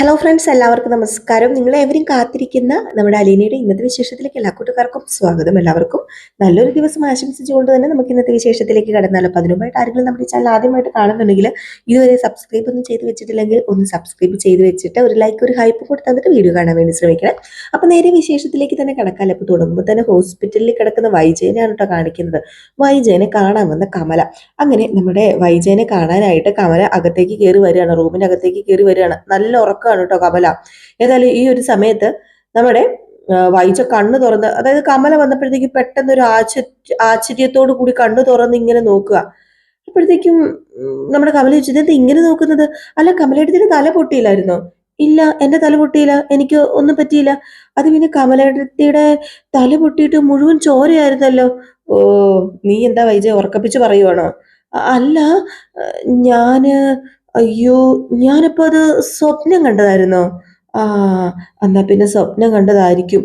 Hello friends, എല്ലാവർക്കും നമസ്കാരം. നിങ്ങളെവരും കാത്തിരിക്കുന്ന നമ്മുടെ അലീനയുടെ ഇന്നത്തെ വിശേഷത്തിലേക്ക് എല്ലാ കൂട്ടുകാർക്കും സ്വാഗതം. എല്ലാവർക്കും നല്ലൊരു ദിവസം ആശംസിച്ചുകൊണ്ട് തന്നെ നമുക്ക് ഇന്നത്തെ വിശേഷത്തിലേക്ക് കടന്നാലോ. അപ്പോൾ അതിനുമായിട്ട് ആരെങ്കിലും നമ്മുടെ ചാനൽ ആദ്യമായിട്ട് കാണുന്നുണ്ടെങ്കിൽ ഇതുവരെ സബ്സ്ക്രൈബ് ഒന്നും ചെയ്ത് വെച്ചിട്ടില്ലെങ്കിൽ ഒന്ന് സബ്സ്ക്രൈബ് ചെയ്ത് വെച്ചിട്ട് ഒരു ലൈക്ക് ഒരു ഹൈപ്പ് കൂടി തന്നിട്ട് വീഡിയോ കാണാൻ വേണ്ടി ശ്രമിക്കണം. അപ്പോൾ നേരെ വിശേഷത്തിലേക്ക് തന്നെ കടക്കാമല്ലോ. അപ്പോൾ തുടങ്ങുമ്പോൾ തന്നെ ഹോസ്പിറ്റലിൽ കിടക്കുന്ന വൈജയനെയാണ് കേട്ടോ കാണിക്കുന്നത്. വൈജയനെ കാണാൻ വന്ന കമല. അങ്ങനെ നമ്മുടെ വൈജയനെ കാണാനായിട്ട് കമല അകത്തേക്ക് കയറി വരികയാണ്, റൂമിൻ്റെ അകത്തേക്ക് കയറി വരികയാണ്. നല്ല ഉറക്കമാണ് കേട്ടോ കമല. ഏതായാലും ഈ ഒരു സമയത്ത് നമ്മുടെ വൈജ കണ്ണ് തുറന്ന്, അതായത് കമല വന്നപ്പോഴത്തേക്ക് പെട്ടെന്ന് ഒരു ആശ്ചര്യത്തോടു കൂടി കണ്ണ് തുറന്ന് ഇങ്ങനെ നോക്കുക. അപ്പോഴത്തേക്കും നമ്മുടെ കമല ചോദിച്ചത് എന്താ ഇങ്ങനെ നോക്കുന്നത്? അല്ല, കമലയുടെ തല പൊട്ടിയില്ലായിരുന്നോ? ഇല്ല, എന്റെ തല പൊട്ടിയില്ല, എനിക്ക് ഒന്നും പറ്റിയില്ല. അത് പിന്നെ കമലയുടെ തല പൊട്ടിയിട്ട് മുഴുവൻ ചോരയായിരുന്നല്ലോ. ഓ, നീ എന്താ വൈജ ഉറക്കപ്പിച്ച് പറയുവാണോ? അല്ല, ഞാന് അയ്യോ, ഞാനിപ്പോ അത് സ്വപ്നം കണ്ടതായിരുന്നോ? ആ, എന്നാ പിന്നെ സ്വപ്നം കണ്ടതായിരിക്കും.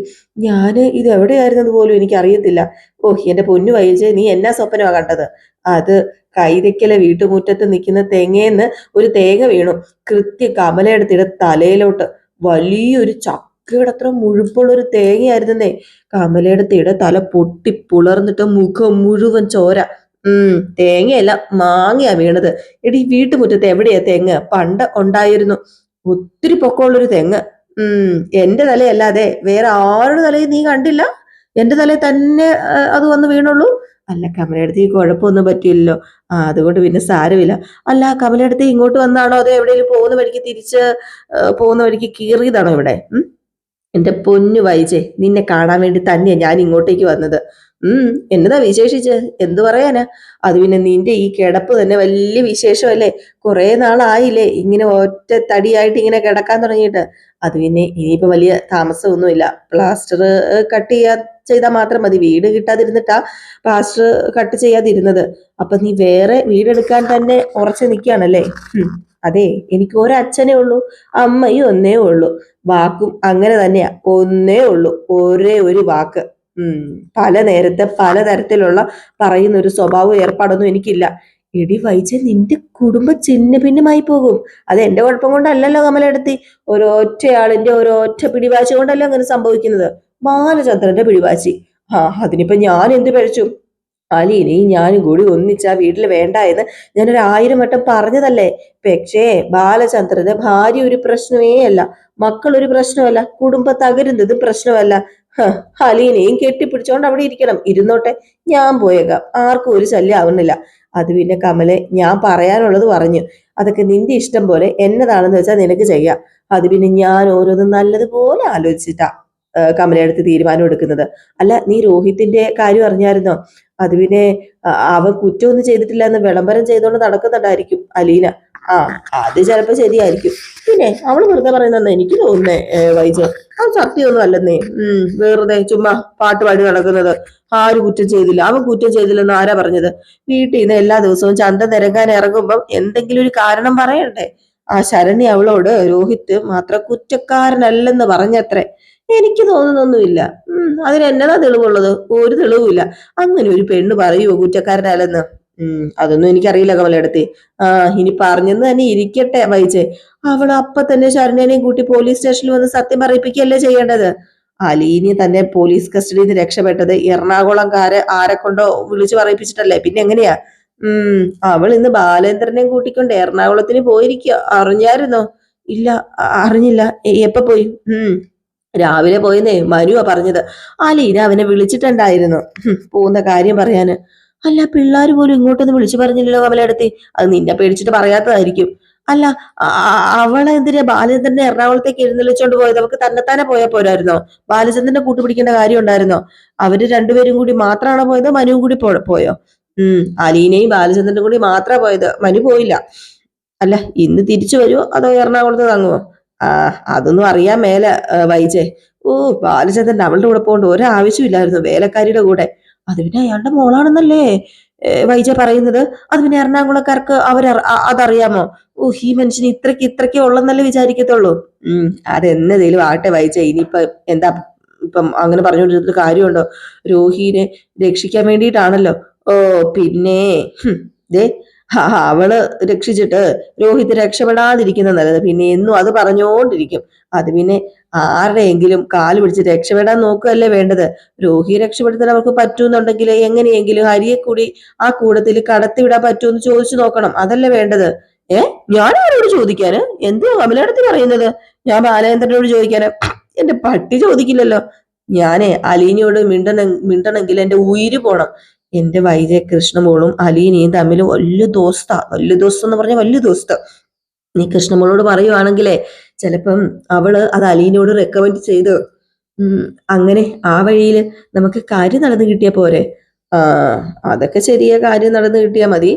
ഇത് എവിടെയായിരുന്നത് പോലും എനിക്ക് അറിയത്തില്ല. ഓ, എന്റെ പൊന്നു വൈജയ, നീ എന്നാ സ്വപ്നമാ കണ്ടത്? അത് കൈതയ്ക്കലെ വീട്ടുമുറ്റത്ത് നിൽക്കുന്ന തെങ്ങേന്ന് ഒരു തേങ്ങ വീണു. കമലയുടെ തലയിലോട്ട്. വലിയൊരു ചക്കയുടെ അത്ര മുഴുപ്പുള്ള ഒരു തേങ്ങയായിരുന്നേ. കമലയുടെ തല പൊട്ടി പുളർന്നിട്ട് മുഖം മുഴുവൻ ചോര. തേങ്ങയല്ല, മാങ്ങയാ വീണത്. എടി, വീട്ടുമുറ്റത്ത് എവിടെയാ തെങ്ങ്? പണ്ട് ഉണ്ടായിരുന്നു, ഒത്തിരി പൊക്കമുള്ളൊരു തെങ്ങ്. എന്റെ തലയല്ലാതെ വേറെ ആരുടെ തലയും നീ കണ്ടില്ല? എന്റെ തലയിൽ തന്നെ അത് വന്ന് വീണുള്ളൂ. അല്ല, കമലയടുത്തേക്ക് കുഴപ്പമൊന്നും പറ്റിയില്ലല്ലോ. അതുകൊണ്ട് പിന്നെ സാരമില്ല. അല്ല, കമലയടുത്ത് ഇങ്ങോട്ട് വന്നാണോ അതോ എവിടെയെങ്കിലും പോകുന്ന വഴിക്ക് പോകുന്ന വഴിക്ക് കീറിയതാണോ ഇവിടെ? എന്റെ പൊന്നു വൈജെ, നിന്നെ കാണാൻ വേണ്ടി തന്നെയാ ഞാൻ ഇങ്ങോട്ടേക്ക് വന്നത്. എന്നതാ വിശേഷിച്ച്? എന്തു പറയാനാ? അത് പിന്നെ നിന്റെ ഈ കിടപ്പ് തന്നെ വലിയ വിശേഷമല്ലേ. കുറെ നാളായില്ലേ ഇങ്ങനെ ഒറ്റ തടിയായിട്ട് ഇങ്ങനെ കിടക്കാൻ തുടങ്ങിയിട്ട്. അത് പിന്നെ ഇനിയിപ്പോ വലിയ താമസമൊന്നുമില്ല. പ്ലാസ്റ്റർ കട്ട് ചെയ്താൽ മാത്രം മതി. വീട് കിട്ടാതിരുന്നിട്ടാ പ്ലാസ്റ്റർ കട്ട് ചെയ്യാതിരുന്നത്. അപ്പൊ നീ വേറെ വീടെടുക്കാൻ തന്നെ ഉറച്ചു നിൽക്കുകയാണല്ലേ? അതെ, എനിക്ക് ഒരച്ഛനേ ഉള്ളൂ, അമ്മയും ഒന്നേ ഉള്ളൂ. വാക്കും അങ്ങനെ തന്നെയാ, ഒന്നേ ഉള്ളൂ, ഒരേ ഒരു വാക്ക്. പല നേരത്തെ പലതരത്തിലുള്ള പറയുന്ന ഒരു സ്വഭാവം ഏർപ്പാടൊന്നും എനിക്കില്ല. എടി വൈജ, നിന്റെ കുടുംബം ചിന്ന ഭിന്നമായി പോകും. അത് എന്റെ കുഴപ്പം കൊണ്ടല്ലല്ലോ കമലെടുത്തി. ഒരൊറ്റയാളിന്റെ ഒരൊറ്റ പിടിവാശി കൊണ്ടല്ല അങ്ങനെ സംഭവിക്കുന്നത്. ബാലചന്ദ്രന്റെ പിടിവാശി. അതിനിപ്പോ ഞാൻ എന്ത് പഴിച്ചു? അലീനയും ഞാനും കൂടി ഒന്നിച്ചാ വീട്ടിൽ വേണ്ട എന്ന് ഞാനൊരു 1000 വട്ടം പറഞ്ഞതല്ലേ. പക്ഷേ ബാലചന്ദ്രന്റെ ഭാര്യ ഒരു പ്രശ്നമേ അല്ല, മക്കൾ ഒരു പ്രശ്നമല്ല, കുടുംബം തകരുന്നത് പ്രശ്നമല്ല. അലീനയും കെട്ടിപ്പിടിച്ചോണ്ട് അവിടെ ഇരുന്നോട്ടെ, ഞാൻ പോയേക്കാം, ആർക്കും ഒരു ശല്യം ആവുന്നില്ല. അത് പിന്നെ കമലെ, ഞാൻ പറയാനുള്ളത് പറഞ്ഞു. അതൊക്കെ നിന്റെ ഇഷ്ടം പോലെ, എന്നതാണെന്ന് വെച്ചാൽ നിനക്ക് ചെയ്യാം. അത് പിന്നെ ഞാൻ ഓരോന്നും നല്ലതുപോലെ ആലോചിച്ചിട്ടാ കമലയെടുത്ത് തീരുമാനം എടുക്കുന്നത്. അല്ല, നീ രോഹിത്തിന്റെ കാര്യം അറിഞ്ഞായിരുന്നോ? അത് പിന്നെ അവൻ കുറ്റമൊന്നും ചെയ്തിട്ടില്ല എന്ന് വിളംബരം ചെയ്തോണ്ട് നടക്കുന്നുണ്ടായിരിക്കും അലീന. അത് ചിലപ്പോ ശരിയായിരിക്കും. പിന്നെ അവള് വെറുതെ പറയുന്ന എനിക്ക് തോന്നുന്നേ വൈജ. അത് സത്യമൊന്നും അല്ലെന്നേ. വെറുതെ ചുമ്മാ പാട്ട് പാടി നടക്കുന്നത്. ആരും കുറ്റം ചെയ്തില്ല, അവൻ കുറ്റം ചെയ്തില്ലെന്ന് ആരാ പറഞ്ഞത്? വീട്ടിൽ നിന്ന് എല്ലാ ദിവസവും ചന്ത നിരങ്ങാൻ ഇറങ്ങുമ്പം എന്തെങ്കിലും ഒരു കാരണം പറയണ്ടേ? ആ ശരണ്യ അവളോട് രോഹിത് മാത്ര കുറ്റക്കാരനല്ലെന്ന് പറഞ്ഞത്രേ. എനിക്ക് തോന്നുന്നൊന്നുമില്ല. അതിനെന്നതാ തെളിവുള്ളത്? ഒരു തെളിവുമില്ല. അങ്ങനെ ഒരു പെണ്ണ് പറയുമോ കുറ്റക്കാരനല്ലെന്ന്? അതൊന്നും എനിക്കറിയില്ല കമലടുത്തി. ഇനി പറഞ്ഞെന്ന് തന്നെ ഇരിക്കട്ടെ വൈജെ. അവൾ അപ്പൊ തന്നെ ശരണ്യനെയും കൂട്ടി പോലീസ് സ്റ്റേഷനിൽ വന്ന് സത്യം പറയിപ്പിക്കുകയല്ലേ ചെയ്യേണ്ടത്? അലീനി തന്നെ പോലീസ് കസ്റ്റഡിയിൽ നിന്ന് രക്ഷപ്പെട്ടത് എറണാകുളംകാരെ ആരെ കൊണ്ടോ വിളിച്ചു പറയിപ്പിച്ചിട്ടല്ലേ, പിന്നെ എങ്ങനെയാ? അവൾ ഇന്ന് ബാലേന്ദ്രനെയും കൂട്ടിക്കൊണ്ട് എറണാകുളത്തിന് പോയിരിക്കുക. അറിഞ്ഞായിരുന്നോ? ഇല്ല, അറിഞ്ഞില്ല. എപ്പ പോയി? രാവിലെ പോയെന്നേ മനുവാ പറഞ്ഞത്. അലീന അവനെ വിളിച്ചിട്ടുണ്ടായിരുന്നു പോകുന്ന കാര്യം പറയാന്. അല്ല, പിള്ളേർ പോലും ഇങ്ങോട്ടൊന്നും വിളിച്ചു പറഞ്ഞില്ലല്ലോ കമലടുത്തി. അത് നിന്നെ പേടിച്ചിട്ട് പറയാത്തതായിരിക്കും. അല്ല, അവളെന്തിനാ ബാലചന്ദ്രനെ എറണാകുളത്തേക്ക് എഴുന്നള്ളിച്ചോണ്ട് പോയത്? അവർക്ക് തന്നെത്താനെ പോയാൽ പോരായിരുന്നോ? ബാലചന്ദ്രനെ കൂട്ടുപിടിക്കേണ്ട കാര്യം ഉണ്ടായിരുന്നോ? അവര് രണ്ടുപേരും കൂടി മാത്രമാണോ പോയത്? മനുവും കൂടി പോയോ? അലീനയും ബാലചന്ദ്രനും കൂടി മാത്രമേ പോയത്, മനു പോയില്ല. അല്ല, ഇന്ന് തിരിച്ചു വരുമോ അതോ എറണാകുളത്ത് തങ്ങുമോ? അതൊന്നും അറിയാൻ മേല വൈജെ. ഓ, ബാലചന്ദ്രൻ അവളുടെ കൂടെ പോകേണ്ട ഒരാവശ്യമില്ലായിരുന്നു, വേലക്കാരിയുടെ കൂടെ. അത് പിന്നെ അയാളുടെ മോളാണെന്നല്ലേ വൈജ പറയുന്നത്. അത് പിന്നെ എറണാകുളക്കാർക്ക് അതറിയാമോ? ഓ, ഈ മനുഷ്യന് ഇത്രയ്ക്ക് ഉള്ളെന്നല്ലേ വിചാരിക്കത്തുള്ളൂ. അതെന്നതേലും ആട്ടെ വൈജ. ഇനിയിപ്പൊ എന്താ ഇപ്പം അങ്ങനെ പറഞ്ഞുകൊണ്ടിരുന്നിട്ട് കാര്യമുണ്ടോ? രോഹിനെ രക്ഷിക്കാൻ വേണ്ടിയിട്ടാണല്ലോ. ഓ, പിന്നെ ദേ അവള് രക്ഷിച്ചിട്ട് രോഹിത് രക്ഷപ്പെടാതിരിക്കുന്ന നല്ലത്. പിന്നെ എന്നും അത് പറഞ്ഞുകൊണ്ടിരിക്കും. അത് പിന്നെ ആരുടെയെങ്കിലും കാല് പിടിച്ച് രക്ഷപ്പെടാൻ നോക്കുകയല്ലേ വേണ്ടത്. രോഹിയെ രക്ഷപ്പെടുത്താൻ അവർക്ക് പറ്റൂന്നുണ്ടെങ്കിൽ എങ്ങനെയെങ്കിലും ഹരിയെ കൂടി ആ കൂടത്തിൽ കടത്തിവിടാൻ പറ്റുമെന്ന് ചോദിച്ചു നോക്കണം. അതല്ലേ വേണ്ടത്. ഏ ഞാൻ ആരോട് ചോദിക്കാന്? എന്തോ കമലടത്ത് പറയുന്നത്? ഞാൻ ബാലചന്ദ്രനോട് ചോദിക്കാന്? എന്റെ പട്ടി ചോദിക്കില്ലല്ലോ. ഞാനേ അലീനയോട് മിണ്ടണമെങ്കിൽ എന്റെ ഉയിര് പോണം. എന്റെ വൈദ്യ കൃഷ്ണമോളും അലീനയും തമ്മിൽ വലിയ ദോസ്ത എന്ന് പറഞ്ഞാൽ വലിയ ദോസ്ത. നീ കൃഷ്ണമോളോട് പറയുവാണെങ്കിലേ ചിലപ്പം അവള് അത് അലീനയോട് റെക്കമെൻഡ് ചെയ്ത് അങ്ങനെ ആ വഴിയിൽ നമുക്ക് കാര്യം നടന്നു കിട്ടിയാ പോരെ. ആ അതൊക്കെ ശരിയാ, കാര്യം നടന്നു കിട്ടിയാ മതി.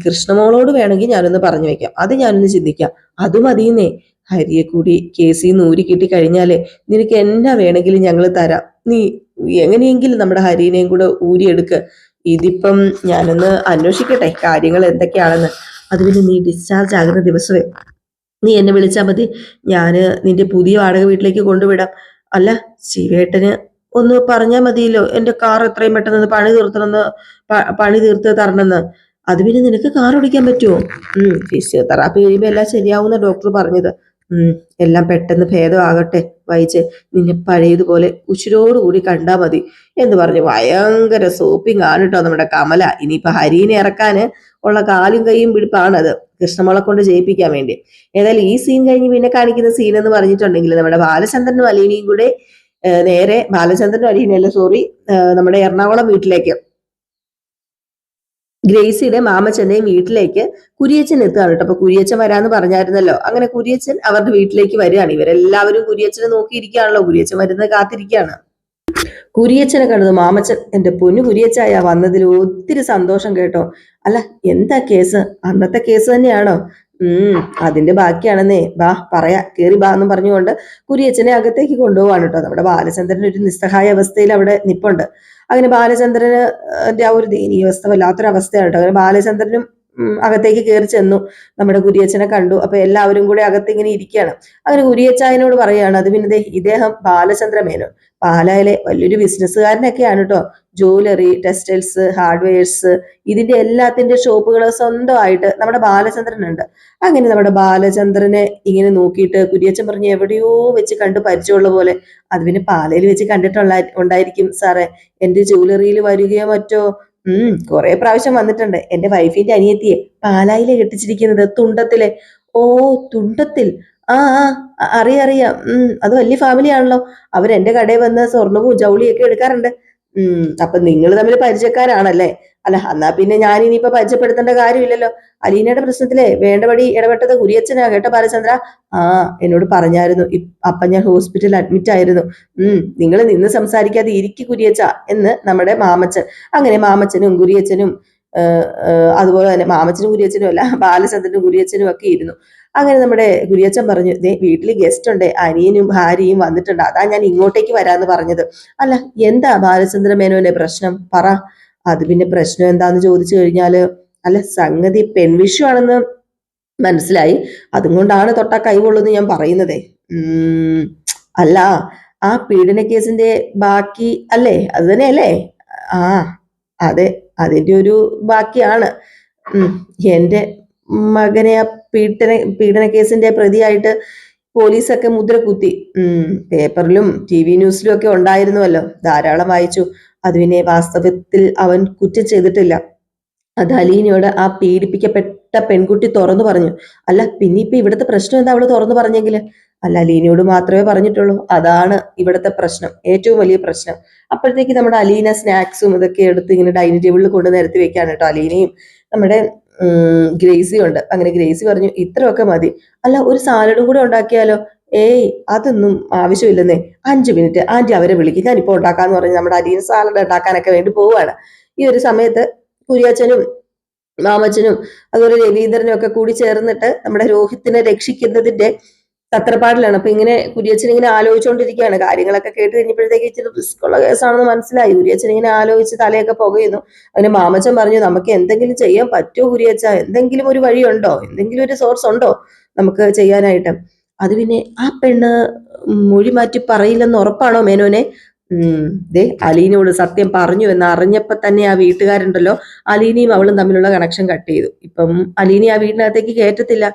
കൃഷ്ണമോളോട് വേണമെങ്കിൽ ഞാനൊന്ന് പറഞ്ഞു വെക്കാം, അത് ഞാനൊന്ന് ചിന്തിക്കാം. അത് മതിയെന്നേ. ഹരിയെ കൂടി കേസിൽ നിന്ന് ഊരി കിട്ടി കഴിഞ്ഞാലേ നിനക്ക് എന്നാ വേണമെങ്കിലും ഞങ്ങൾ തരാം. നീ എങ്ങനെയെങ്കിലും നമ്മുടെ ഹരീനെയും കൂടെ ഊരിയെടുക്ക്. ഇതിപ്പം ഞാനൊന്ന് അന്വേഷിക്കട്ടെ കാര്യങ്ങൾ എന്തൊക്കെയാണെന്ന്. അത് പിന്നെ നീ ഡിസ്ചാർജ് ആകുന്ന ദിവസമേ നീ എന്നെ വിളിച്ചാൽ മതി. ഞാന് നിന്റെ പുതിയ വാടക വീട്ടിലേക്ക് കൊണ്ടുവിടാം. അല്ല, ശിവേട്ടന് ഒന്ന് പറഞ്ഞാൽ മതിയല്ലോ എന്റെ കാർ എത്രയും പെട്ടെന്ന് പണി തീർത്ത് തരണമെന്ന്. അത് പിന്നെ നിനക്ക് കാർ ഓടിക്കാൻ പറ്റുമോ? ഫിസിയോതെറാപ്പി കഴിയുമ്പോ എല്ലാം ശരിയാവുന്ന ഡോക്ടർ പറഞ്ഞത്. എല്ലാം പെട്ടെന്ന് ഭേദമാകട്ടെ വായിച്ച്, നിന്നെ പഴയതുപോലെ ഉശിരോടുകൂടി കണ്ടാ മതി എന്ന് പറഞ്ഞു ഭയങ്കര സോപ്പിംഗ് ആണ് കേട്ടോ നമ്മുടെ കമല. ഇനിയിപ്പൊ ഹരീനെ ഇറക്കാന് ഉള്ള കാലും കൈയും പിടിപ്പാണത് കൃഷ്ണമോളെ കൊണ്ട് ജയിപ്പിക്കാൻ വേണ്ടി. ഏതായാലും ഈ സീൻ കഴിഞ്ഞ് പിന്നെ കാണിക്കുന്ന സീൻ എന്ന് പറഞ്ഞിട്ടുണ്ടെങ്കിൽ നമ്മുടെ ബാലചന്ദ്രനും അലീനയും കൂടെ നേരെ ബാലചന്ദ്രനും അലീനയല്ല സോറി നമ്മുടെ എറണാകുളം വീട്ടിലേക്ക്, ഗ്രേസിയുടെ മാമച്ചന്റെയും വീട്ടിലേക്ക് കുരിയച്ചൻ എത്തുകയാണ് കേട്ടോ. അപ്പൊ കുരിയച്ചൻ വരാന്ന് പറഞ്ഞായിരുന്നല്ലോ. അങ്ങനെ കുരിയച്ചൻ അവരുടെ വീട്ടിലേക്ക് വരികയാണ്. ഇവരെല്ലാവരും കുരിയച്ചനെ നോക്കിയിരിക്കുകയാണല്ലോ. കുരിയച്ചൻ വരുന്നത് കാത്തിരിക്കുകയാണ്. കുരിയച്ചനെ കണ്ടത് മാമച്ചൻ, എന്റെ പൊന്നു കുരിയച്ചായ വന്നതിൽ ഒത്തിരി സന്തോഷം കേട്ടോ. അല്ല, എന്താ കേസ്? അന്നത്തെ കേസ് തന്നെയാണോ? അതിന്റെ ബാക്കിയാണെന്നേ. ബാ പറയാ, കേറി ബാ എന്ന് പറഞ്ഞുകൊണ്ട് കുരിയച്ചനെ അകത്തേക്ക് കൊണ്ടുപോവാണ് കേട്ടോ. നമ്മുടെ ബാലചന്ദ്രൻ ഒരു നിസ്സഹായ അവസ്ഥയിൽ അവിടെ നിപ്പുണ്ട്. അങ്ങനെ ബാലചന്ദ്രന് ആ ഒരു ദയനീയാവസ്ഥ വല്ലാത്തൊരവസ്ഥയാണ് കേട്ടോ. അങ്ങനെ ബാലചന്ദ്രനും അകത്തേക്ക് കയറി ചെന്നു. നമ്മുടെ കുരിയച്ചനെ കണ്ടു. അപ്പൊ എല്ലാവരും കൂടെ അകത്തിങ്ങനെ ഇരിക്കുകയാണ്. അങ്ങനെ കുരിയച്ചായനോട് പറയാണ്, അത് പിന്നെ ഇദ്ദേഹം ബാലചന്ദ്ര മേനോൻ പാലായിലെ വലിയൊരു ബിസിനസ്സുകാരനൊക്കെയാണ് കേട്ടോ. ജ്വല്ലറി, ടെക്സ്റ്റൈൽസ്, ഹാർഡ്വെയർസ്, ഇതിന്റെ എല്ലാത്തിന്റെ ഷോപ്പുകൾ സ്വന്തമായിട്ട് നമ്മുടെ ബാലചന്ദ്രനുണ്ട്. അങ്ങനെ നമ്മുടെ ബാലചന്ദ്രനെ ഇങ്ങനെ നോക്കിയിട്ട് കുരിയച്ചൻ പറഞ്ഞു, എവിടെയോ വെച്ച് കണ്ടു പരിചയമുള്ള പോലെ. അത് പിന്നെ പാലയിൽ വെച്ച് ഉണ്ടായിരിക്കും സാറേ. എന്റെ ജ്വല്ലറിയിൽ വരികയോ മറ്റോ. കുറെ പ്രാവശ്യം വന്നിട്ടുണ്ട്. എന്റെ വൈഫിന്റെ അനിയത്തിയെ പാലായിലെ കെട്ടിച്ചിരിക്കുന്നത്, തുണ്ടത്തിലെ. ഓ, തുണ്ടത്തിൽ. ആ അറിയാം. അത് വലിയ ഫാമിലി ആണല്ലോ. അവരെന്റെ കടയിൽ വന്ന് സ്വർണവും ജൗളിയൊക്കെ എടുക്കാറുണ്ട്. അപ്പൊ നിങ്ങൾ തമ്മിൽ പരിചയക്കാരാണല്ലേ? അല്ല, എന്നാ പിന്നെ ഞാൻ ഇനിയിപ്പോ പരിചയപ്പെടുത്തേണ്ട കാര്യമില്ലല്ലോ. അലീനയുടെ പ്രശ്നത്തിലെ വേണ്ടപടി ഇടപെട്ടത് കുരിയച്ചനാ കേട്ടോ ബാലചന്ദ്ര. എന്നോട് പറഞ്ഞായിരുന്നു. അപ്പൊ ഞാൻ ഹോസ്പിറ്റലിൽ അഡ്മിറ്റ് ആയിരുന്നു. നിങ്ങൾ നിന്ന് സംസാരിക്കാതെ ഇരിക്കു കുരിയച്ച എന്ന് നമ്മുടെ മാമച്ചൻ. അങ്ങനെ മാമച്ചനും കുരിയച്ചനും അതുപോലെ തന്നെ മാമച്ചനും കുരിയച്ചനും അല്ല, ബാലചന്ദ്രനും കുരിയച്ചനും ഒക്കെ ഇരുന്നു. അങ്ങനെ നമ്മുടെ കുരിയച്ചൻ പറഞ്ഞു, ദേ വീട്ടിൽ ഗസ്റ്റ് ഉണ്ട്, അനിയനും ഭാര്യയും വന്നിട്ടുണ്ട്, അതാ ഞാൻ ഇങ്ങോട്ടേക്ക് വരാന്ന് പറഞ്ഞത്. അല്ല, എന്താ ബാലചന്ദ്ര മേനോന്റെ പ്രശ്നം? പറ. അത് പിന്നെ പ്രശ്നം എന്താന്ന് ചോദിച്ചു കഴിഞ്ഞാല്, അല്ല സംഗതി പെൺവിഷയമാണെന്ന് മനസ്സിലായി. അതുകൊണ്ടാണ് തൊട്ടാ കൈകൊള്ളുന്ന് ഞാൻ പറയുന്നതേ. അല്ല, ആ പീഡന കേസിന്റെ ബാക്കി അല്ലേ? അത് തന്നെയല്ലേ? ആ അതെ, അതിന്റെ ഒരു ബാക്കിയാണ്. എന്റെ മകനെ ആ പീഡന കേസിന്റെ പ്രതിയായിട്ട് പോലീസൊക്കെ മുദ്ര കുത്തി. പേപ്പറിലും TV ന്യൂസിലും ഒക്കെ ഉണ്ടായിരുന്നുവല്ലോ, ധാരാളം വായിച്ചു. അത് പിന്നെ വാസ്തവത്തിൽ അവൻ കുറ്റം ചെയ്തിട്ടില്ല. അത് അലീനയോട് ആ പീഡിപ്പിക്കപ്പെട്ട പെൺകുട്ടി തുറന്നു പറഞ്ഞു. അല്ല, പിന്നെ ഇപ്പൊ ഇവിടുത്തെ പ്രശ്നം എന്താ അവള് തുറന്നു പറഞ്ഞെങ്കില്? അല്ല, അലീനയോട് മാത്രമേ പറഞ്ഞിട്ടുള്ളൂ. അതാണ് ഇവിടുത്തെ പ്രശ്നം, ഏറ്റവും വലിയ പ്രശ്നം. അപ്പോഴത്തേക്ക് നമ്മുടെ അലീന സ്നാക്സും ഇതൊക്കെ എടുത്ത് ഇങ്ങനെ ഡൈനിങ് ടേബിളിൽ കൊണ്ട് നിരത്തി വെക്കാണ് കേട്ടോ. അലീനയും നമ്മുടെ ഗ്രേസിയും ഉണ്ട്. അങ്ങനെ ഗ്രേസി പറഞ്ഞു, ഇത്രയൊക്കെ മതി. അല്ല, ഒരു സാലഡും കൂടെ ഉണ്ടാക്കിയാലോ? ഏയ്, അതൊന്നും ആവശ്യമില്ലെന്നേ. 5 മിനിറ്റ് ആന്റി അവരെ വിളിക്കും, ഞാനിപ്പോ ഉണ്ടാക്കാന്ന് പറഞ്ഞ് നമ്മുടെ അലീന സാലഡ് ഉണ്ടാക്കാനൊക്കെ വേണ്ടി പോവുകയാണ്. ഈ ഒരു സമയത്ത് കുരിയച്ചനും മാമച്ചനും അതുപോലെ രവീന്ദ്രനും ഒക്കെ കൂടി ചേർന്നിട്ട് നമ്മുടെ രോഹിത്തിനെ രക്ഷിക്കുന്നതിന്റെ തത്രപ്പാടിലാണ്. അപ്പൊ ഇങ്ങനെ കുര്യച്ചൻ ഇങ്ങനെ ആലോചിച്ചുകൊണ്ടിരിക്കുകയാണ്. കാര്യങ്ങളൊക്കെ കേട്ട് കഴിഞ്ഞപ്പോഴത്തേക്ക് ഇച്ചിരി റിസ്ക് ഉള്ള കേസാണെന്ന് മനസ്സിലായി. കുര്യച്ചൻ ഇങ്ങനെ ആലോചിച്ച് തലയൊക്കെ പുകയുന്നു. അതിന് മാമച്ചൻ പറഞ്ഞു, നമുക്ക് എന്തെങ്കിലും ചെയ്യാൻ പറ്റുമോ കുര്യച്ച? എന്തെങ്കിലും ഒരു വഴിയുണ്ടോ? എന്തെങ്കിലും ഒരു സോഴ്സ് ഉണ്ടോ നമുക്ക് ചെയ്യാനായിട്ട്? അത് പിന്നെ ആ പെണ്ണ് മൊഴി മാറ്റി പറയില്ലെന്ന് ഉറപ്പാണോ മേനോനെ? ദേ അലീനയോട് സത്യം പറഞ്ഞു എന്ന് അറിഞ്ഞപ്പോ തന്നെ ആ വീട്ടുകാരുണ്ടല്ലോ, അലീനയും അവളും തമ്മിലുള്ള കണക്ഷൻ കട്ട് ചെയ്തു. ഇപ്പം അലീന ആ വീടിനകത്തേക്ക് കയറ്റത്തില്ല,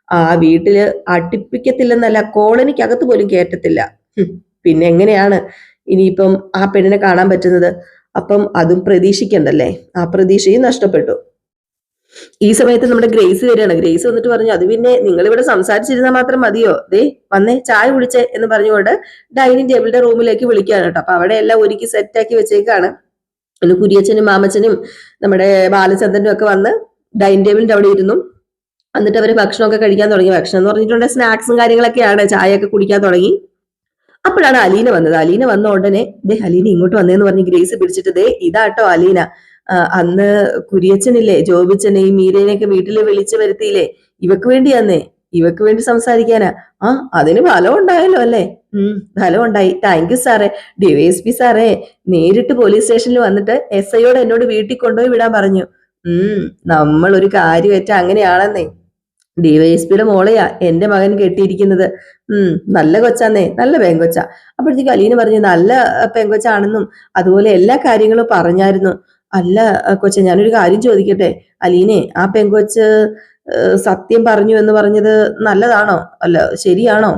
ആ വീട്ടില് അടുപ്പിക്കത്തില്ലെന്നല്ല, കോളനിക്കകത്ത് പോലും കയറ്റത്തില്ല. പിന്നെ എങ്ങനെയാണ് ഇനിയിപ്പം ആ പെണ്ണിനെ കാണാൻ പറ്റുന്നത്? അപ്പം അതും പ്രതീക്ഷിക്കണ്ടല്ലേ, ആ പ്രതീക്ഷയും നഷ്ടപ്പെട്ടു. ഈ സമയത്ത് നമ്മുടെ ഗ്രേസ് വരികയാണ്. ഗ്രേസ് വന്നിട്ട് പറഞ്ഞു, അത് പിന്നെ നിങ്ങൾ ഇവിടെ സംസാരിച്ചിരുന്നാൽ മാത്രം മതിയോ, ദേ വന്നേ ചായ കുടിച്ചേ എന്ന് പറഞ്ഞുകൊണ്ട് ഡൈനിങ് ടേബിളിന്റെ റൂമിലേക്ക് വിളിക്കുകയാണ് കേട്ടോ. അപ്പൊ അവിടെ എല്ലാം ഒരുക്കി സെറ്റാക്കി വെച്ചേക്കാണ്. പിന്നെ കുരിയച്ചനും മാമച്ചനും നമ്മുടെ ബാലചന്ദ്രനും ഒക്കെ വന്ന് ഡൈനിങ് ടേബിളിന്റെ അവിടെ ഇരുന്നു. എന്നിട്ട് അവര് ഭക്ഷണമൊക്കെ കഴിക്കാൻ തുടങ്ങി. ഭക്ഷണം എന്ന് പറഞ്ഞിട്ടുണ്ടെങ്കിൽ സ്നാക്സും കാര്യങ്ങളൊക്കെയാണ്, ചായയൊക്കെ കുടിക്കാൻ തുടങ്ങി. അപ്പോഴാണ് അലീന വന്നത്. അലീന വന്ന ഉടനെ ദേ അലീന ഇങ്ങോട്ട് വന്നേന്ന് പറഞ്ഞ് ഗ്രേസ് പിടിച്ചിട്ട്, ദേ ഇതാട്ടോ അലീന, അന്ന് കുരിയച്ചനില്ലേ ജോബിച്ചനെ ഈ മീരനെയൊക്കെ വീട്ടിൽ വിളിച്ചു വരുത്തിയില്ലേ, ഇവക്ക് വേണ്ടിയാന്നേ, ഇവക്ക് വേണ്ടി സംസാരിക്കാനാ. ആ അതിന് ഫലം ഉണ്ടായല്ലോ അല്ലേ? ഫലം ഉണ്ടായി, താങ്ക് യു സാറേ. ഡിവൈഎസ്പി സാറേ നേരിട്ട് പോലീസ് സ്റ്റേഷനിൽ വന്നിട്ട് SIയോട് എന്നോട് വീട്ടിൽ കൊണ്ടുപോയി വിടാൻ പറഞ്ഞു. നമ്മൾ ഒരു കാര്യമേറ്റ അങ്ങനെയാണെന്നേ. ഡിവൈഎസ്പിയുടെ മോളെയാ എന്റെ മകൻ കെട്ടിയിരിക്കുന്നത്. നല്ല കൊച്ചാന്നേ, നല്ല പെങ്കൊച്ച. അപ്പോഴത്തേക്ക് അലീന പറഞ്ഞു, നല്ല പെങ്കൊച്ചാണെന്നും അതുപോലെ എല്ലാ കാര്യങ്ങളും പറഞ്ഞായിരുന്നു. അല്ല കൊച്ച, ഞാനൊരു കാര്യം ചോദിക്കട്ടെ? അലീനെ, ആ പെങ്കൊച്ച് സത്യം പറഞ്ഞു എന്ന് പറഞ്ഞത് നല്ലതാണോ, അല്ല ശരിയാണോ?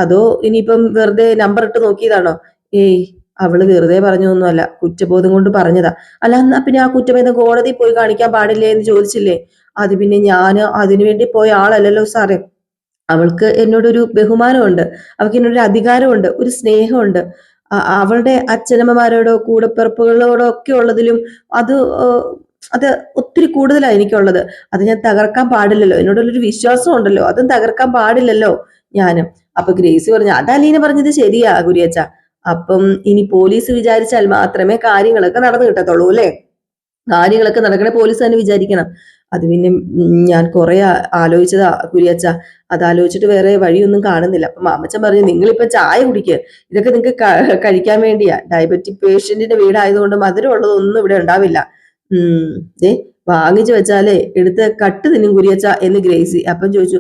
അതോ ഇനിയിപ്പം വെറുതെ നമ്പർ ഇട്ട് നോക്കിയതാണോ? ഏയ്, അവള് വെറുതെ പറഞ്ഞൊന്നുമല്ല, കുറ്റബോധം കൊണ്ട് പറഞ്ഞതാ. അല്ല എന്നാ പിന്നെ ആ കുറ്റബോധം കോടതി പോയി കാണിക്കാൻ പാടില്ലേ എന്ന് ചോദിച്ചില്ലേ? അത് പിന്നെ ഞാൻ അതിനുവേണ്ടി പോയ ആളല്ലല്ലോ സാറേ. അവൾക്ക് എന്നോടൊരു ബഹുമാനമുണ്ട്, അവൾക്ക് എന്നോടൊരു അധികാരമുണ്ട്, ഒരു സ്നേഹമുണ്ട്. അവളുടെ അച്ഛനമ്മമാരോടോ കൂടപ്പിറപ്പുകളോടോ ഒക്കെ ഉള്ളതിലും അത് അത് ഒത്തിരി കൂടുതലാണ് എനിക്കുള്ളത്. അത് ഞാൻ തകർക്കാൻ പാടില്ലല്ലോ. എന്നോടുള്ളൊരു വിശ്വാസം ഉണ്ടല്ലോ, അതും തകർക്കാൻ പാടില്ലല്ലോ ഞാനും. അപ്പൊ ഗ്രേസി പറഞ്ഞു, അത് അലീന പറഞ്ഞത് ശരിയാ കുരിയച്ച. അപ്പം ഇനി പോലീസ് വിചാരിച്ചാൽ മാത്രമേ കാര്യങ്ങളൊക്കെ നടന്നു കിട്ടത്തുള്ളൂ അല്ലേ? കാര്യങ്ങളൊക്കെ നടക്കണേ പോലീസ് തന്നെ വിചാരിക്കണം. അത് പിന്നെ ഞാൻ കുറെ ആലോചിച്ചതാ കുരിയച്ച, അത് ആലോചിച്ചിട്ട് വേറെ വഴിയൊന്നും കാണുന്നില്ല. അപ്പൊ മാമച്ചൻ പറഞ്ഞു, നിങ്ങളിപ്പൊ ചായ കുടിക്കുക, ഇതൊക്കെ നിങ്ങൾക്ക് കഴിക്കാൻ വേണ്ടിയാ. ഡയബറ്റിക് പേഷ്യന്റിന്റെ വീടായതുകൊണ്ട് മധുരം ഉള്ളതൊന്നും ഇവിടെ ഉണ്ടാവില്ല. ഏ വാങ്ങിച്ചു വെച്ചാലേ എടുത്ത് കട്ട് തിന്നും കുരിയച്ച എന്ന് ഗ്രേസി. അപ്പം ചോദിച്ചു,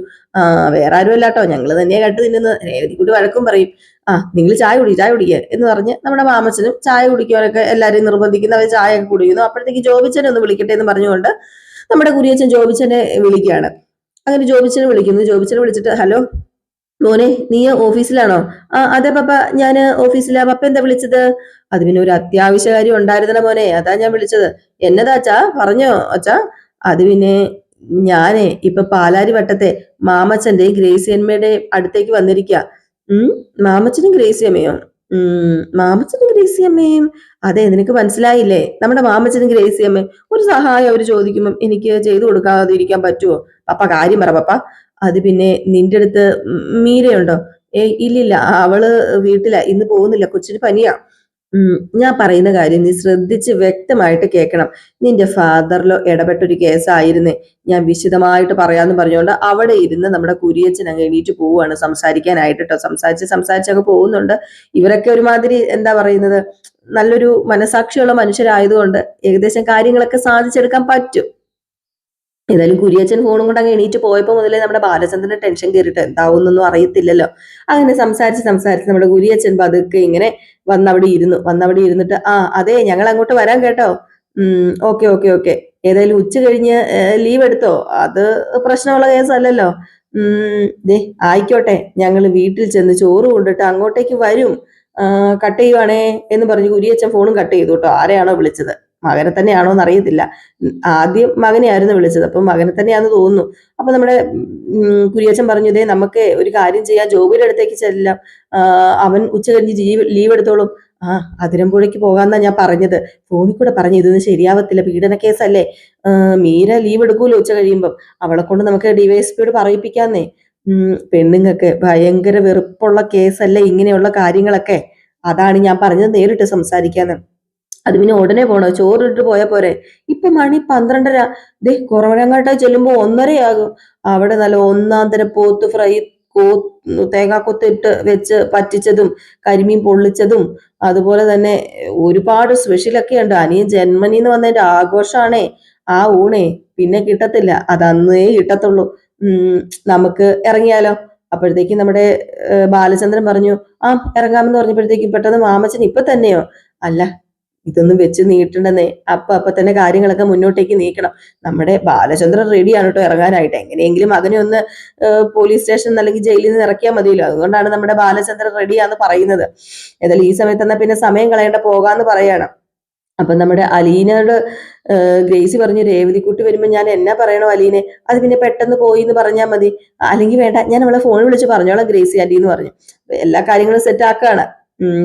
വേറെ ആരും അല്ലാട്ടോ, ഞങ്ങള് തന്നെയാ കട്ട് തിന്നുന്നത്. രേവതിക്കുട്ടി വഴക്കും പറയും. നിങ്ങൾ ചായ കുടിക്കുക എന്ന് പറഞ്ഞ് നമ്മുടെ മാമച്ചനും ചായ കുടിക്കാനൊക്കെ എല്ലാരെയും നിർബന്ധിക്കുന്ന അവർ ചായ ഒക്കെ കുടിക്കുന്നു. അപ്പോഴത്തേക്ക് ജോബിച്ചനെ ഒന്ന് വിളിക്കട്ടെ എന്ന് പറഞ്ഞുകൊണ്ട് നമ്മുടെ കുരിയച്ചൻ ജോബിച്ചനെ വിളിക്കുകയാണ്. അങ്ങനെ ജോബിച്ചനെ വിളിക്കുന്നു. ജോബിച്ചനെ വിളിച്ചിട്ട്, ഹലോ മോനെ, നീ ഓഫീസിലാണോ? അതെ പപ്പ, ഞാൻ ഓഫീസിലാ. പപ്പ എന്താ വിളിച്ചത്? അത് പിന്നെ ഒരു അത്യാവശ്യ കാര്യം ഉണ്ടായിരുന്നല്ലോ മോനെ, അതാ ഞാൻ വിളിച്ചത്. എന്നതാ അച്ഛാ, പറഞ്ഞോ അച്ഛാ. അത് പിന്നെ ഞാനേ ഇപ്പൊ പാലാരി വട്ടത്തെ മാമച്ചന്റെ ഗ്രേസിയമ്മയുടെ അടുത്തേക്ക് വന്നിരിക്കുക. മാമച്ചനും ഗ്രേസിയമ്മയോ? മാമച്ചനും ഗ്രേസിയമ്മയും? അതെ, നിനക്ക് മനസ്സിലായില്ലേ? നമ്മുടെ മാമച്ചനും ഗ്രേസിയമ്മയും ഒരു സഹായം അവര് ചോദിക്കുമ്പം എനിക്ക് ചെയ്തു കൊടുക്കാതിരിക്കാൻ പറ്റുമോ? പപ്പ കാര്യം പറ പപ്പ. അത് പിന്നെ നിന്റെ അടുത്ത് മീരയുണ്ടോ? ഇല്ലില്ല, അവള് വീട്ടിലാ, ഇന്ന് പോകുന്നില്ല, കൊച്ചിന് പനിയാ. ഞാൻ പറയുന്ന കാര്യം നീ ശ്രദ്ധിച്ച് വ്യക്തമായിട്ട് കേൾക്കണം. നിന്റെ ഫാദറിലോ ഇടപെട്ടൊരു കേസായിരുന്നേ, ഞാൻ വിശദമായിട്ട് പറയാന്ന് പറഞ്ഞുകൊണ്ട് അവിടെ ഇരുന്ന് നമ്മുടെ കുരിയച്ചൻ അങ്ങ് എണീറ്റ് പോവുകയാണ് സംസാരിക്കാനായിട്ട് കേട്ടോ. സംസാരിച്ചൊക്കെ പോകുന്നുണ്ട്. ഇവരൊക്കെ ഒരുമാതിരി എന്താ പറയുന്നത്, നല്ലൊരു മനസാക്ഷിയുള്ള മനുഷ്യരായതുകൊണ്ട് ഏകദേശം കാര്യങ്ങളൊക്കെ സാധിച്ചെടുക്കാൻ പറ്റും. ഏതായാലും കുരിയച്ചൻ ഫോണും കൊണ്ട് അങ്ങ് എണീറ്റ് പോയപ്പോൾ മുതലേ നമ്മുടെ ബാലചന്ദ്രന്റെ ടെൻഷൻ കയറിയിട്ട് എന്താവുന്നൊന്നും അറിയത്തില്ലല്ലോ. അങ്ങനെ സംസാരിച്ച് നമ്മുടെ കുരിയച്ചൻ പതുക്കെ ഇങ്ങനെ വന്നവിടെ ഇരുന്നിട്ട്, അതെ ഞങ്ങൾ അങ്ങോട്ട് വരാൻ കേട്ടോ. Okay okay okay. ഏതായാലും ഉച്ച കഴിഞ്ഞ് ലീവ് എടുത്തോ, അത് പ്രശ്നമുള്ള കേസല്ലല്ലോ. ദേ ആയിക്കോട്ടെ, ഞങ്ങൾ വീട്ടിൽ ചെന്ന് ചോറ് കൊണ്ടിട്ട് അങ്ങോട്ടേക്ക് വരും. കട്ട് ചെയ്യുവാണേ എന്ന് പറഞ്ഞു കുരിയച്ചൻ ഫോണും കട്ട് ചെയ്തു കേട്ടോ. ആരെയാണോ വിളിച്ചത്, മകനെ തന്നെയാണോ എന്ന് അറിയത്തില്ല. ആദ്യം മകനെയായിരുന്നു വിളിച്ചത്, അപ്പൊ മകനെ തന്നെയാന്ന് തോന്നുന്നു. അപ്പൊ നമ്മുടെ കുരിയച്ചൻ പറഞ്ഞു, ഇതേ നമുക്ക് ഒരു കാര്യം ചെയ്യാം, ജോബിയുടെ അടുത്തേക്ക് ചെല്ലാം, അവൻ ഉച്ച കഴിഞ്ഞ് ലീവ് എടുത്തോളും. അതിരമ്പുഴയ്ക്ക് പോകാന്നാ ഞാൻ പറഞ്ഞത്. ഫോണിൽ കൂടെ പറഞ്ഞു, ഇതൊന്നും ശരിയാവത്തില്ല, പീഡന കേസല്ലേ. മീര ലീവ് എടുക്കൂലോ ഉച്ച കഴിയുമ്പം, അവളെ കൊണ്ട് നമുക്ക് ഡിവൈഎസ്പിയോട് പറയിപ്പിക്കാന്നേ. പെണ്ണുങ്ങൾക്ക് ഭയങ്കര വെറുപ്പുള്ള കേസല്ലേ ഇങ്ങനെയുള്ള കാര്യങ്ങളൊക്കെ. അതാണ് ഞാൻ പറഞ്ഞത്, നേരിട്ട് സംസാരിക്കാന്ന്. അത് പിന്നെ ഉടനെ പോണോ, ചോറിട്ട് പോയാ പോരെ? ഇപ്പൊ മണി 12:30. ദേ കുറവനങ്ങാട്ടായി ചെല്ലുമ്പോ 1:30 അവിടെ നല്ല ഒന്നാം തരം പോത്ത് ഫ്രൈ, തേങ്ങാക്കൊത്തിട്ട് വെച്ച് പറ്റിച്ചതും കരിമീൻ പൊള്ളിച്ചതും അതുപോലെ തന്നെ ഒരുപാട് സ്പെഷ്യലൊക്കെ ഉണ്ട്. അനിയൻ ജന്മനിന്ന് വന്നതിന്റെ ആഘോഷാണേ ആ ഊണേ. പിന്നെ കിട്ടത്തില്ല, അത് അന്നേ കിട്ടത്തുള്ളൂ. നമുക്ക് ഇറങ്ങിയാലോ? അപ്പോഴത്തേക്കും നമ്മുടെ ബാലചന്ദ്രൻ പറഞ്ഞു, ആ ഇറങ്ങാമെന്ന് പറഞ്ഞപ്പോഴത്തേക്കും പെട്ടെന്ന് മാമച്ചൻ ഇപ്പൊ തന്നെയോ? അല്ല, ഇതൊന്നും വെച്ച് നീട്ടണ്ടെന്നേ, അപ്പൊ തന്നെ കാര്യങ്ങളൊക്കെ മുന്നോട്ടേക്ക് നീക്കണം. നമ്മുടെ ബാലചന്ദ്രൻ റെഡിയാണ് കേട്ടോ ഇറങ്ങാനായിട്ട്. എങ്ങനെയെങ്കിലും മകനെ ഒന്ന് പോലീസ് സ്റ്റേഷൻ അല്ലെങ്കിൽ ജയിലിൽ നിന്ന് ഇറക്കിയാൽ മതിയല്ലോ. അതുകൊണ്ടാണ് നമ്മുടെ ബാലചന്ദ്രൻ റെഡിയാന്ന് പറയുന്നത്. ഏതായാലും ഈ സമയത്ത് എന്നാ പിന്നെ സമയം കളയേണ്ട, പോകാന്ന് പറയാണ്. അപ്പൊ നമ്മുടെ അലീനയോട് ഗ്രേസി പറഞ്ഞു, രേവതിക്കുട്ടി വരുമ്പോ ഞാൻ എന്നാ പറയണോ അലീനെ? അത് പിന്നെ പെട്ടെന്ന് പോയി എന്ന് പറഞ്ഞാൽ മതി. അല്ലെങ്കിൽ വേണ്ട, ഞാൻ അവളെ ഫോൺ വിളിച്ച് പറഞ്ഞോളാം ഗ്രേസി ആന്റി എന്ന് പറഞ്ഞു. എല്ലാ കാര്യങ്ങളും സെറ്റ് ആക്കുകയാണ്.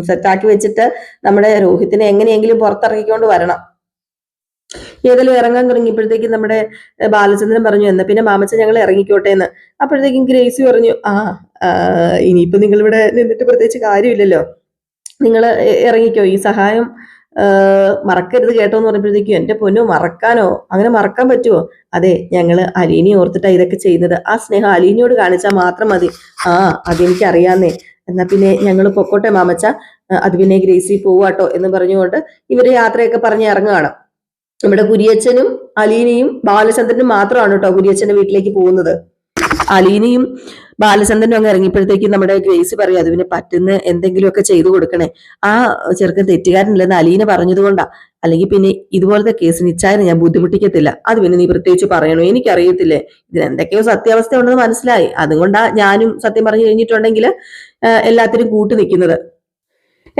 സെറ്റാക്കി വെച്ചിട്ട് നമ്മുടെ രോഹിത്തിനെ എങ്ങനെയെങ്കിലും പുറത്തിറക്കിക്കൊണ്ട് വരണം. ഏതെങ്കിലും ഇറങ്ങാൻ തുടങ്ങിയപ്പോഴത്തേക്കും നമ്മുടെ ബാലചന്ദ്രൻ പറഞ്ഞു, എന്നാ പിന്നെ മാമച്ചൻ ഞങ്ങൾ ഇറങ്ങിക്കോട്ടെ എന്ന്. അപ്പോഴത്തേക്കും ഗ്രേസി പറഞ്ഞു, ഇനിയിപ്പോ നിങ്ങൾ ഇവിടെ നിന്നിട്ട് പ്രത്യേകിച്ച് കാര്യമില്ലല്ലോ, നിങ്ങൾ ഇറങ്ങിക്കോ, ഈ സഹായം മറക്കരുത് കേട്ടോ എന്ന് പറഞ്ഞപ്പോഴത്തേക്കും, എന്റെ പൊന്നോ മറക്കാനോ? അങ്ങനെ മറക്കാൻ പറ്റുമോ? അതെ, ഞങ്ങള് അലീനെ ഓർത്തിട്ടാ ഇതൊക്കെ ചെയ്യുന്നത്. ആ സ്നേഹം അലീനയോട് കാണിച്ചാൽ മാത്രം മതി. അതെനിക്ക് അറിയാന്നേ. എന്നാ പിന്നെ ഞങ്ങൾ പൊക്കോട്ടെ മാമച്ച, അത് പിന്നെ ഗ്രേസി പോവാട്ടോ എന്ന് പറഞ്ഞുകൊണ്ട് ഇവര് യാത്രയൊക്കെ പറഞ്ഞ് ഇറങ്ങുകയാണ്. നമ്മുടെ കുരിയച്ചനും അലീനയും ബാലചന്ദ്രനും മാത്രമാണ് കേട്ടോ കുരിയച്ചന്റെ വീട്ടിലേക്ക് പോകുന്നത്. അലീനയും ബാലചന്ദ്രനും അങ്ങ് ഇറങ്ങിയപ്പോഴത്തേക്കും നമ്മുടെ ഗ്രേസി പറയും, അത് പിന്നെ പറ്റുന്ന എന്തെങ്കിലുമൊക്കെ ചെയ്തു കൊടുക്കണേ. ആ ചെറുക്കൻ തെറ്റുകാരനില്ലെന്ന് അലീന പറഞ്ഞതുകൊണ്ടാ. അല്ലെങ്കിൽ പിന്നെ ഇതുപോലത്തെ കേസ് നിശ്ചയം ഞാൻ ബുദ്ധിമുട്ടിക്കത്തില്ല. അത് പിന്നെ നീ പ്രത്യേകിച്ച് പറയണോ? എനിക്കറിയത്തില്ലേ, ഇതിനെന്തൊക്കെയോ സത്യാവസ്ഥ ഉണ്ടെന്ന് മനസ്സിലായി. അതുകൊണ്ടാ ഞാനും സത്യം പറഞ്ഞു കഴിഞ്ഞിട്ടുണ്ടെങ്കിൽ എല്ലാത്തിനും കൂട്ടു നിൽക്കുന്നത്.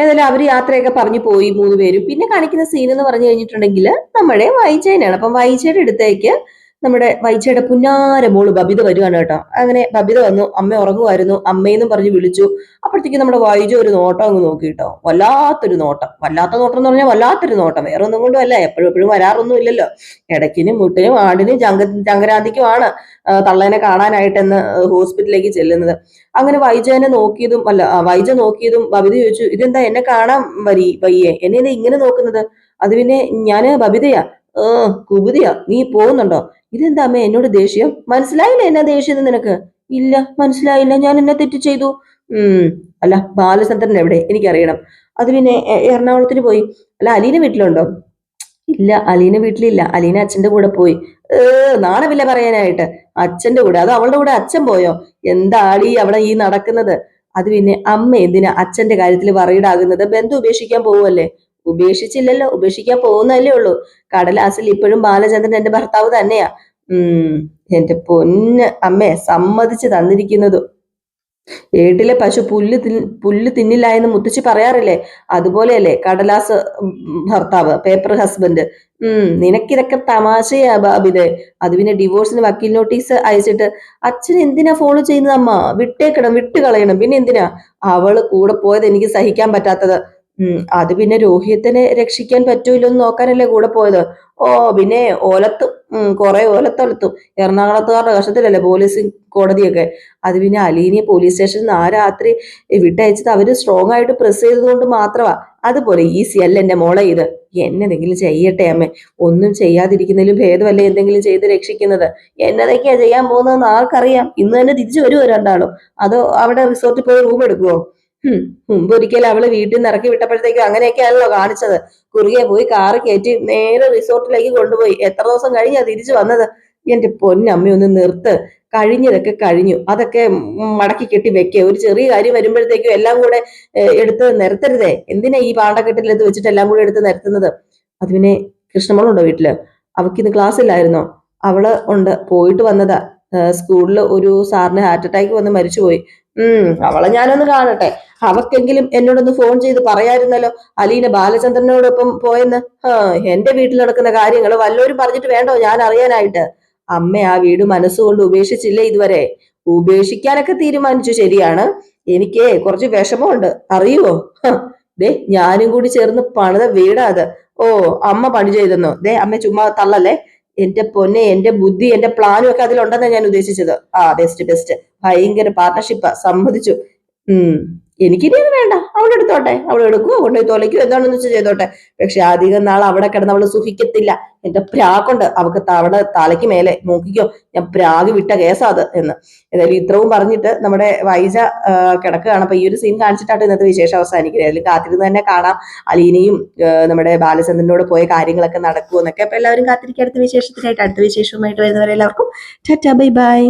ഏതായാലും അവര് യാത്രയൊക്കെ പറഞ്ഞു പോയി 3 പേരും. പിന്നെ കാണിക്കുന്ന സീൻ എന്ന് പറഞ്ഞു കഴിഞ്ഞിട്ടുണ്ടെങ്കിൽ നമ്മുടെ വൈജയനാണ്. അപ്പം വൈജയുടെ അടുത്തേക്ക് നമ്മുടെ വൈജയുടെ പുന്നാര മോള് ബബിത വരുവാണ് കേട്ടോ. അങ്ങനെ ബബിത വന്നു, അമ്മ ഉറങ്ങുമായിരുന്നു, അമ്മയെന്നും പറഞ്ഞ് വിളിച്ചു. അപ്പോഴത്തേക്കും നമ്മുടെ വൈജ ഒരു നോട്ടം അങ്ങ് നോക്കി കേട്ടോ. വല്ലാത്ത നോട്ടം എന്ന് പറഞ്ഞാൽ വല്ലാത്തൊരു നോട്ടം. വേറെ ഒന്നും കൊണ്ടും അല്ല, എപ്പോഴും വരാറൊന്നും ഇല്ലല്ലോ. ഇടയ്ക്കിനും മുട്ടിനും ആടിനും ചങ്കരാന്തിക്കുമാണ് തള്ളേനെ കാണാനായിട്ടെന്ന് ഹോസ്പിറ്റലിലേക്ക് ചെല്ലുന്നത്. അങ്ങനെ വൈജനെ നോക്കിയതും വൈജ നോക്കിയതും ബബിത ചോദിച്ചു, ഇതെന്താ എന്നെ കാണാൻ വയ്യേ, എന്നെ ഇങ്ങനെ നോക്കുന്നത്? അത് പിന്നെ ഞാന് ബബിതയാ. കുബുതിയാ, നീ പോകുന്നുണ്ടോ? ഇതെന്താ അമ്മ എന്നോട് ദേഷ്യം? മനസ്സിലായില്ല എന്നാ ദേഷ്യം നിനക്ക്? ഇല്ല, മനസ്സിലായില്ല, ഞാൻ എന്നെ തെറ്റ് ചെയ്തു. അല്ല, ബാലചന്ദ്രൻ എവിടെ? എനിക്കറിയണം. അത് പിന്നെ എറണാകുളത്തിന് പോയി. അല്ല, അലീന വീട്ടിലുണ്ടോ? ഇല്ല, അലീന വീട്ടിലില്ല, അലീന അച്ഛന്റെ കൂടെ പോയി. നാണമില്ല പറയാനായിട്ട്. അച്ഛന്റെ കൂടെ? അത് അവളുടെ കൂടെ അച്ഛൻ പോയോ? എന്താളീ അവിടെ ഈ നടക്കുന്നത്? അത് പിന്നെ അമ്മ എന്തിനാ അച്ഛന്റെ കാര്യത്തിൽ വറീഡാകുന്നത്? ബന്ധു ഉപേക്ഷിക്കാൻ പോവല്ലേ? ഉപേക്ഷിച്ചില്ലല്ലോ, ഉപേക്ഷിക്കാൻ പോകുന്നതല്ലേ ഉള്ളൂ. കടലാസിൽ ഇപ്പോഴും ബാലചന്ദ്രൻ എന്റെ ഭർത്താവ് തന്നെയാ. എന്റെ പൊന്ന് അമ്മേ, സമ്മതിച്ച് തന്നിരിക്കുന്നത്. ഏട്ടിലെ പശു പുല്ല് തിന്നില്ല എന്ന് മുത്തശ്ശി പറയാറില്ലേ? അതുപോലെയല്ലേ കടലാസ് ഭർത്താവ്, പേപ്പർ ഹസ്ബൻഡ്. നിനക്കിതൊക്കെ തമാശയാ ബാബിതെ. അത് പിന്നെ ഡിവോഴ്സിന് വക്കീൽ നോട്ടീസ് അയച്ചിട്ട് അച്ഛൻ എന്തിനാ ഫോളോ ചെയ്യുന്നത് അമ്മ? വിട്ട് കളയണം. പിന്നെ എന്തിനാ അവള് കൂടെ പോയത് എനിക്ക് സഹിക്കാൻ പറ്റാത്തത്? അത് പിന്നെ രോഹിത്തിനെ രക്ഷിക്കാൻ പറ്റൂല്ലോ എന്ന് നോക്കാനല്ലേ കൂടെ പോയത്. ഓ പിന്നെ ഓലത്തും കുറെ ഓലത്തൊലത്തും. എറണാകുളത്തുകാരുടെ കഷ്ടത്തിലല്ലേ പോലീസ് കോടതിയൊക്കെ. അത് പിന്നെ അലീനിയെ പോലീസ് സ്റ്റേഷനിൽ നിന്ന് ആ രാത്രി വിട്ടയച്ചത് അവര് സ്ട്രോങ് ആയിട്ട് പ്രസ് ചെയ്തതുകൊണ്ട് മാത്രമാ. അതുപോലെ ഈസി അല്ല എന്റെ മോളെ ഇത്. എന്നതെങ്കിലും ചെയ്യട്ടെ അമ്മേ, ഒന്നും ചെയ്യാതിരിക്കുന്നതിലും ഭേദമല്ലേ എന്തെങ്കിലും ചെയ്ത് രക്ഷിക്കുന്നത്. എന്നതൊക്കെയാ ചെയ്യാൻ പോകുന്നതെന്ന് ആർക്കറിയാം? ഇന്ന് തന്നെ തിരിച്ചു വരുമോ രണ്ടാളും? അതോ അവിടെ റിസോർട്ടിൽ പോയി റൂം എടുക്കുവോ? മുമ്പൊരിക്കൽ അവള് വീട്ടിൽ നിന്ന് ഇറക്കി വിട്ടപ്പോഴത്തേക്കും അങ്ങനെയൊക്കെയാണല്ലോ കാണിച്ചത്. കുറുകെ പോയി കാറ് കയറ്റി നേരെ റിസോർട്ടിലേക്ക് കൊണ്ടുപോയി. എത്ര ദിവസം കഴിഞ്ഞാ തിരിച്ചു വന്നത്? എന്റെ പൊന്നമ്മ ഒന്ന് നിർത്ത്. കഴിഞ്ഞതൊക്കെ കഴിഞ്ഞു, അതൊക്കെ മടക്കി കെട്ടി വെക്കുക. ഒരു ചെറിയ കാര്യം വരുമ്പോഴത്തേക്കും എല്ലാം കൂടെ എടുത്ത് നിരത്തരുതേ. എന്തിനാ ഈ പാണ്ടക്കെട്ടിലെടുത്ത് വെച്ചിട്ട് എല്ലാം കൂടെ എടുത്ത് നിരത്തുന്നത്? അത് പിന്നെ കൃഷ്ണമോളുണ്ടോ വീട്ടില്? അവക്കിന്ന് ക്ലാസ് ഇല്ലായിരുന്നോ? അവള് ഉണ്ട്, പോയിട്ട് വന്നതാ. സ്കൂളിൽ ഒരു സാറിന് ഹാർട്ട് അറ്റാക്ക് വന്ന് മരിച്ചുപോയി. അവളെ ഞാനൊന്ന് കാണട്ടെ. അവക്കെങ്കിലും എന്നോടൊന്ന് ഫോൺ ചെയ്ത് പറയായിരുന്നല്ലോ അലീന ബാലചന്ദ്രനോടൊപ്പം പോയെന്ന്. എന്റെ വീട്ടിൽ നടക്കുന്ന കാര്യങ്ങൾ വല്ലവരും പറഞ്ഞിട്ട് വേണ്ടോ ഞാൻ അറിയാനായിട്ട്? അമ്മ ആ വീട് മനസ്സുകൊണ്ട് ഉപേക്ഷിച്ചില്ലേ ഇതുവരെ? ഉപേക്ഷിക്കാനൊക്കെ തീരുമാനിച്ചു, ശരിയാണ്. എനിക്ക് കുറച്ച് വിഷമമുണ്ട്, അറിയുവോ? ദേ, ഞാനും കൂടി ചേർന്ന് പണിത വീടാ അത്. ഓ, അമ്മ പണി ചെയ്തെന്നോ? ദേ അമ്മ ചുമ്മാ തള്ളല്ലേ. എന്റെ പൊന്നെ, എന്റെ ബുദ്ധി, എന്റെ പ്ലാനും ഒക്കെ അതിലുണ്ടെന്നാണ് ഞാൻ ഉദ്ദേശിച്ചത്. ബെസ്റ്റ്. ഭയങ്കര പാർട്ണർഷിപ്പാ, സമ്മതിച്ചു. എനിക്കിനി അത് വേണ്ട, അവളെടുത്തോട്ടെ. അവൾ എടുക്കുവോ, കൊണ്ടുപോയി തൊലയ്ക്കോ, എന്താണെന്ന് വെച്ചാൽ ചെയ്തോട്ടെ. പക്ഷെ അധികം നാൾ അവിടെ കിടന്ന് അവള് സുഖിക്കത്തില്ല. എന്റെ പ്രാക്കുണ്ട് അവക്ക്. അവിടെ തലയ്ക്ക് മേലെ നോക്കിക്കോ, ഞാൻ പ്രാഗ് വിട്ട കേസാ അത് എന്ന്. ഏതായാലും ഇത്രയും പറഞ്ഞിട്ട് നമ്മുടെ വൈജ കിടക്കുകയാണ്. അപ്പൊ ഈ ഒരു സീൻ കാണിച്ചിട്ടാണ് ഇന്നത്തെ വിശേഷം അവസാനിക്കുന്നത്. അതിൽ കാത്തിരുന്ന് തന്നെ കാണാം അലീനയും നമ്മുടെ ബാലചന്ദ്രനോട് പോയ കാര്യങ്ങളൊക്കെ നടക്കുമോ എന്നൊക്കെ. അപ്പൊ എല്ലാവരും കാത്തിരിക്കുക അടുത്ത വിശേഷത്തിനായിട്ട്. അടുത്ത വിശേഷവുമായിട്ട് വരുന്നവരെ എല്ലാവർക്കും ടാറ്റാ, ബൈ ബൈ.